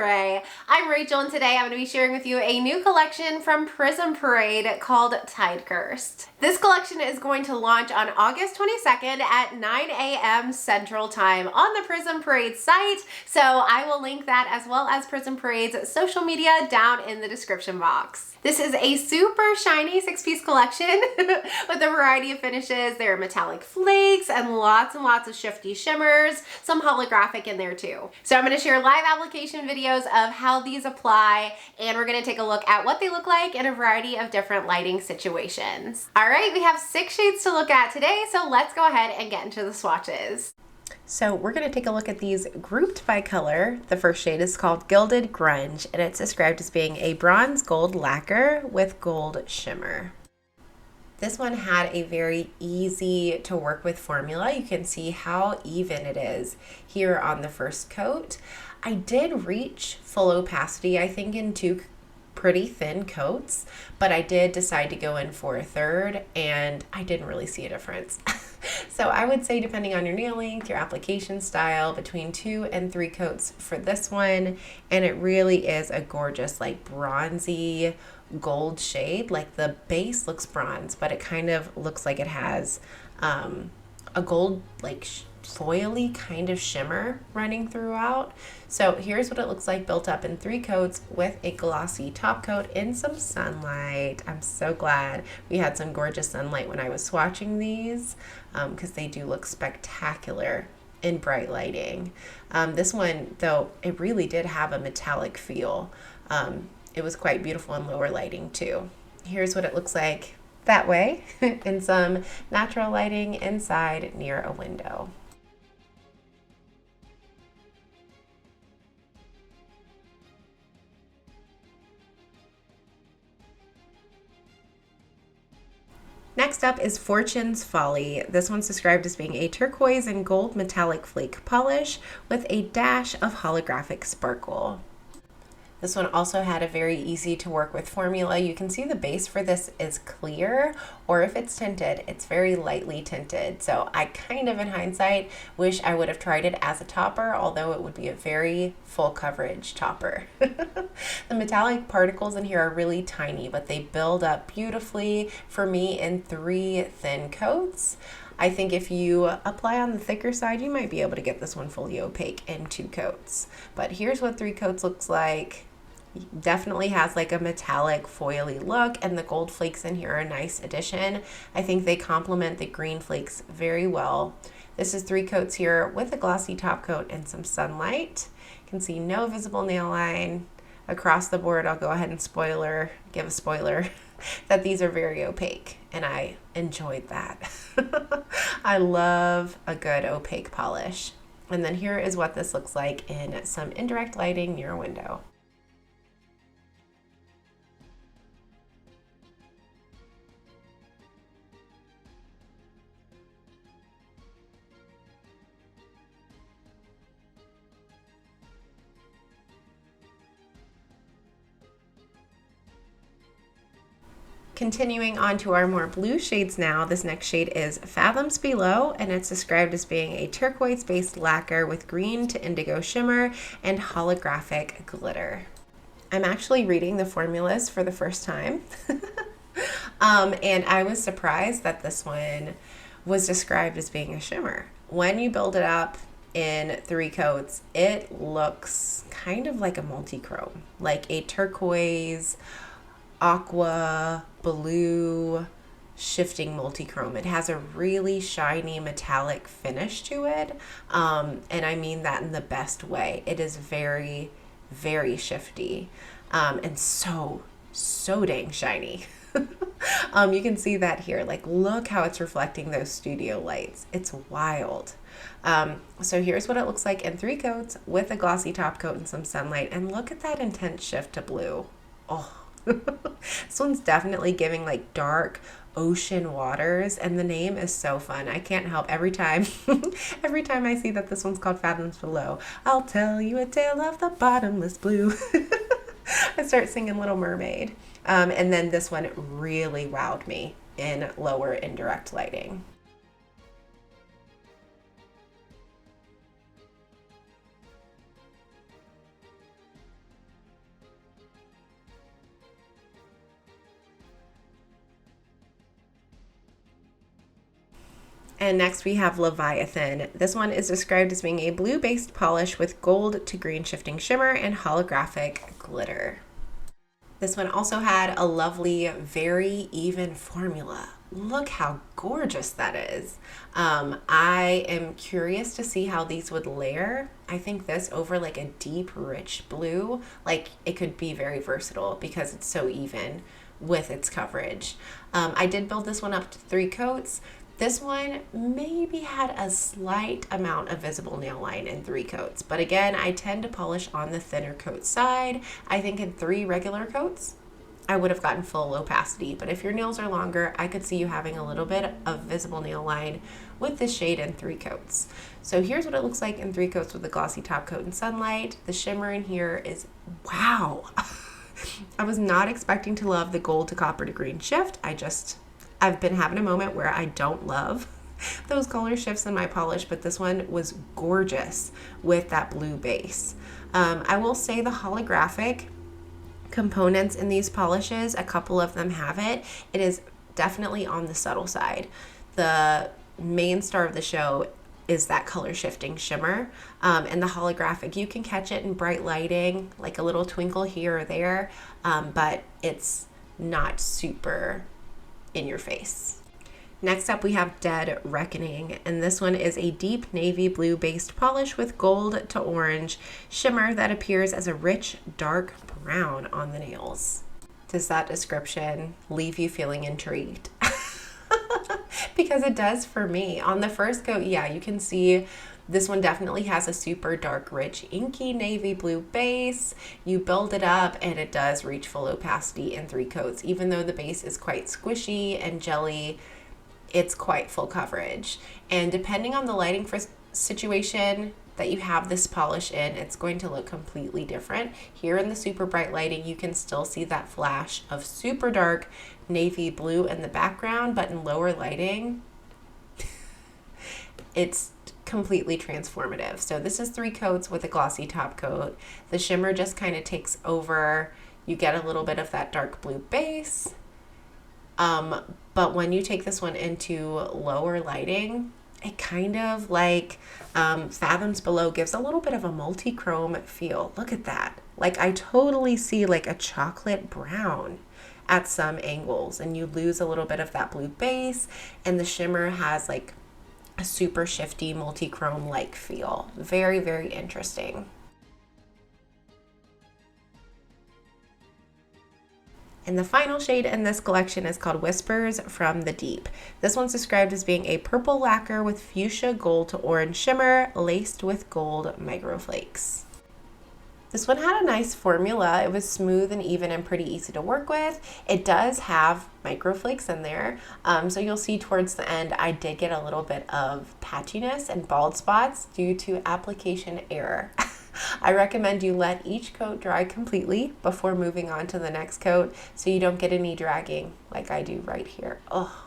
lingerie. I'm Rachel and today I'm going to be sharing with you a new collection from Prism Parade called Tidecursed. This collection is going to launch on August 22nd at 9 a.m. Central Time on the Prism Parade site, so I will link that as well as Prism Parade's social media down in the description box. This is a super shiny 6-piece collection with a variety of finishes. There are metallic flakes and lots of shifty shimmers, some holographic in there too. So I'm going to share live application videos of how these apply, and we're going to take a look at what they look like in a variety of different lighting situations. All right, we have 6 shades to look at today, so let's go ahead and get into the swatches. So we're going to take a look at these grouped by color. The first shade is called Gilded Grunge, and it's described as being a bronze gold lacquer with gold shimmer. This one had a very easy to work with formula. You can see how even it is here on the first coat. I did reach full opacity, I think, in 2 pretty thin coats, but I did decide to go in for a third and I didn't really see a difference. So I would say, depending on your nail length, your application style, between 2 and 3 coats for this one. And it really is a gorgeous, like, bronzy gold shade. Like, the base looks bronze, but it kind of looks like it has a gold, like, foily kind of shimmer running throughout. So here's what it looks like built up in 3 coats with a glossy top coat in some sunlight. I'm so glad we had some gorgeous sunlight when I was swatching these, because they do look spectacular in bright lighting. This one, though, it really did have a metallic feel. It was quite beautiful in lower lighting too. Here's what it looks like that way in some natural lighting inside near a window. Next up is Fortune's Folly. This one's described as being a turquoise and gold metallic flake polish with a dash of holographic sparkle. This one also had a very easy to work with formula. You can see the base for this is clear, or if it's tinted, it's very lightly tinted. So I kind of, in hindsight, wish I would have tried it as a topper, although it would be a very full coverage topper. The metallic particles in here are really tiny, but they build up beautifully for me in 3 thin coats. I think if you apply on the thicker side, you might be able to get this one fully opaque in 2 coats. But here's what 3 coats looks like. Definitely has like a metallic foily look, and the gold flakes in here are a nice addition. I think they complement the green flakes very well. This is 3 coats here with a glossy top coat and some sunlight. You can see no visible nail line. Across the board, I'll go ahead and give a spoiler that these are very opaque, and I enjoyed that. I love a good opaque polish. And then here is what this looks like in some indirect lighting near a window. Continuing on to our more blue shades now, this next shade is Fathom's Below, and it's described as being a turquoise-based lacquer with green to indigo shimmer and holographic glitter. I'm actually reading the formulas for the first time, and I was surprised that this one was described as being a shimmer. When you build it up in 3 coats, it looks kind of like a multi-chrome, like a turquoise, aqua, blue, shifting multi-chrome. It has a really shiny metallic finish to it, and I mean that in the best way. It is very, very shifty, and so dang shiny. You can see that here. Like, look how it's reflecting those studio lights. It's wild. So here's what it looks like in 3 coats with a glossy top coat and some sunlight, and look at that intense shift to blue. Oh. This one's definitely giving like dark ocean waters, and the name is so fun. I can't help every time I see that this one's called Fathoms Below, I'll tell you a tale of the bottomless blue. I start singing Little Mermaid. And then this one really wowed me in lower indirect lighting. And next we have Leviathan. This one is described as being a blue-based polish with gold to green shifting shimmer and holographic glitter. This one also had a lovely, very even formula. Look how gorgeous that is. I am curious to see how these would layer. I think this over like a deep, rich blue, like it could be very versatile because it's so even with its coverage. I did build this one up to 3 coats. This one maybe had a slight amount of visible nail line in 3 coats, but again, I tend to polish on the thinner coat side. I think in 3 regular coats, I would have gotten full opacity, but if your nails are longer, I could see you having a little bit of visible nail line with this shade in 3 coats. So here's what it looks like in 3 coats with a glossy top coat and sunlight. The shimmer in here is, wow. I was not expecting to love the gold to copper to green shift. I've been having a moment where I don't love those color shifts in my polish, but this one was gorgeous with that blue base. I will say the holographic components in these polishes, a couple of them have it. It is definitely on the subtle side. The main star of the show is that color shifting shimmer, and the holographic, you can catch it in bright lighting, like a little twinkle here or there, but it's not super in your face. Next up we have Dead Reckoning, and this one is a deep navy blue based polish with gold to orange shimmer that appears as a rich dark brown on the nails. Does that description leave you feeling intrigued? Because it does for me. On the first coat, yeah, you can see this one definitely has a super dark, rich, inky navy blue base. You build it up and it does reach full opacity in 3 coats. Even though the base is quite squishy and jelly, it's quite full coverage. And depending on the lighting situation that you have this polish in, it's going to look completely different. Here in the super bright lighting, you can still see that flash of super dark navy blue in the background, but in lower lighting, it's completely transformative. So this is 3 coats with a glossy top coat. The shimmer just kind of takes over. You get a little bit of that dark blue base. But when you take this one into lower lighting, it kind of like Fathoms Below gives a little bit of a multi-chrome feel. Look at that. Like I totally see like a chocolate brown at some angles, and you lose a little bit of that blue base, and the shimmer has like a super shifty multi-chrome like feel. Very, very interesting. And the final shade in this collection is called Whispers from the Deep. This one's described as being a purple lacquer with fuchsia gold to orange shimmer laced with gold microflakes. This one had a nice formula. It was smooth and even and pretty easy to work with. It does have microflakes in there. So you'll see towards the end, I did get a little bit of patchiness and bald spots due to application error. I recommend you let each coat dry completely before moving on to the next coat so you don't get any dragging like I do right here. Oh.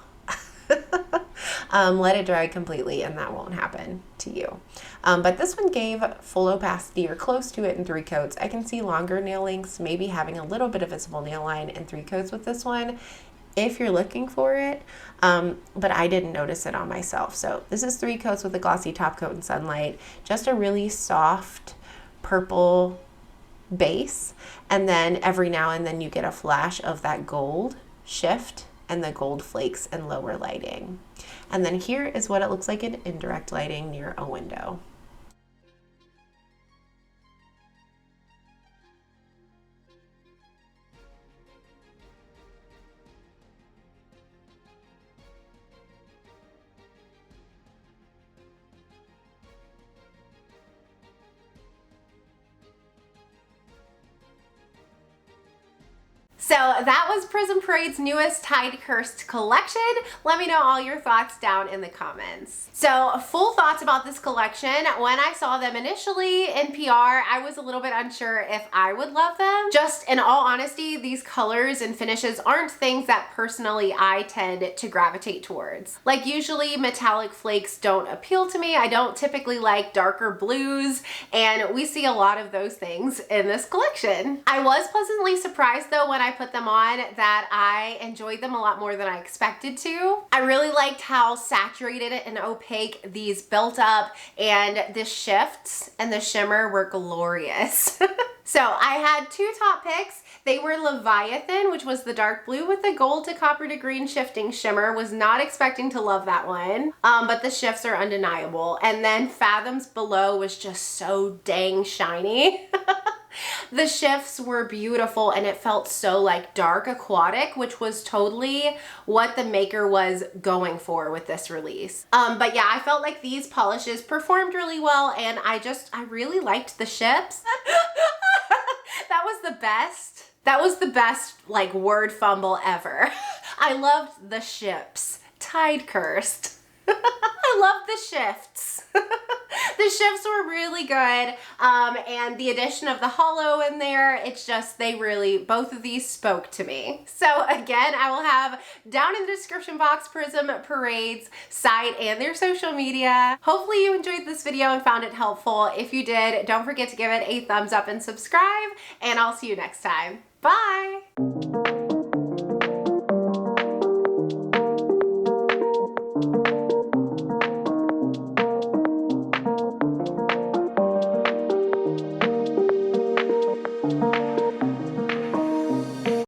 Let it dry completely and that won't happen to you. But this one gave full opacity or close to it in 3 coats. I can see longer nail lengths, maybe having a little bit of visible nail line in 3 coats with this one if you're looking for it, but I didn't notice it on myself. So this is 3 coats with a glossy top coat and sunlight, just a really soft purple base, and then every now and then you get a flash of that gold shift and the gold flakes in lower lighting. And then here is what it looks like in indirect lighting near a window. So that was Prism Parade's newest Tidecursed collection. Let me know all your thoughts down in the comments. So full thoughts about this collection. When I saw them initially in PR, I was a little bit unsure if I would love them. Just in all honesty, these colors and finishes aren't things that personally I tend to gravitate towards. Like usually metallic flakes don't appeal to me. I don't typically like darker blues, and we see a lot of those things in this collection. I was pleasantly surprised though when I put them on that I enjoyed them a lot more than I expected to. I really liked how saturated and opaque these built up, and the shifts and the shimmer were glorious. So I had two top picks. They were Leviathan, which was the dark blue with the gold to copper to green shifting shimmer. Was not expecting to love that one, but the shifts are undeniable. And then Fathom's Below was just so dang shiny. The shifts were beautiful, and it felt so like dark aquatic, which was totally what the maker was going for with this release. But yeah, I felt like these polishes performed really well, and I really liked the shifts. That was the best. That was the best like word fumble ever. I loved the ships. Tidecursed. I love the shifts. The shifts were really good, and the addition of the hollow in there, it's just, both of these spoke to me. So again, I will have down in the description box Prism Parade's site and their social media. Hopefully you enjoyed this video and found it helpful. If you did, don't forget to give it a thumbs up and subscribe, and I'll see you next time. Bye!